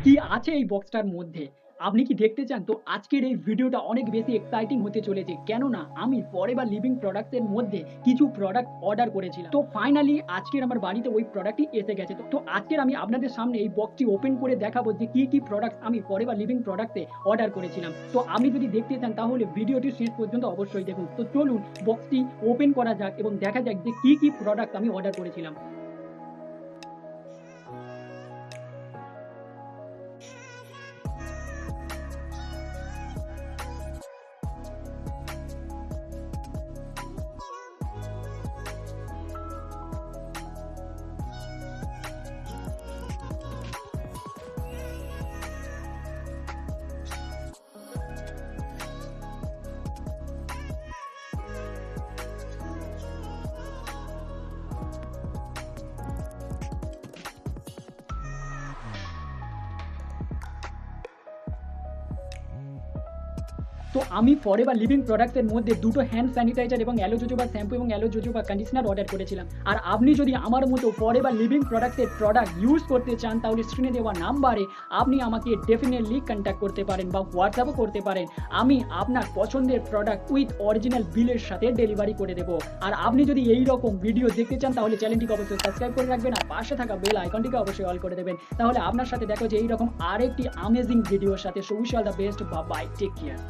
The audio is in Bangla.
কি আছে এই বক্সটার মধ্যে আপনি কি দেখতে চান? তো আজকের এই ভিডিওটা অনেক বেশি এক্সাইটিং হতে চলেছে। কেননা আমি ফরএভার লিভিং প্রোডাক্টস এর মধ্যে কিছু প্রোডাক্ট অর্ডার করেছিলাম। তো ফাইনালি আজকের আমার বাড়িতে ওই প্রোডাক্টটি এসে গেছে। তো আজকের আমি আপনাদের সামনে এই বক্সটি ওপেন করে দেখাবো যে কি প্রোডাক্টস আমি ফরএভার লিভিং প্রোডাক্টসে অর্ডার করেছিলাম। তো আপনি যদি দেখতে চান তাহলে ভিডিওটি শেষ পর্যন্ত অবশ্যই দেখুন। তো চলুন বক্সটি ওপেন করা যাক এবং দেখা যাক যে কি প্রোডাক্ট আমি অর্ডার করেছিলাম। তো আমি ফরএভার লিভিং প্রোডাক্টসের মধ্যে দুটো হ্যান্ড স্যানিটাইজার এবং অ্যালো জোজোবা শ্যাম্পু এবং অ্যালো জোজোবা কন্ডিশনার অর্ডার করেছিলাম। আর আপনি যদি আমার মতো ফরএভার লিভিং প্রোডাক্টসের প্রোডাক্ট ইউজ করতে চান তাহলে স্ক্রিনে দেওয়া নাম্বারে আপনি আমাকে ডেফিনেটলি কন্ট্যাক্ট করতে পারেন বা হোয়াটসঅ্যাপও করতে পারেন। আমি আপনার পছন্দের প্রোডাক্ট উইথ অরিজিনাল বিলের সাথে ডেলিভারি করে দেবো। আর আপনি যদি এই রকম ভিডিও দেখতে চান তাহলে চ্যানেলটিকে অবশ্যই সাবস্ক্রাইব করে রাখবেন আর পাশে থাকা বেল আইকনটিকে অবশ্যই অল করে দেবেন। তাহলে আপনার সাথে দেখা হচ্ছে এইরকম আরেকটি অ্যামেজিং ভিডিওর সাথে। So wish all the best, bye bye, take care.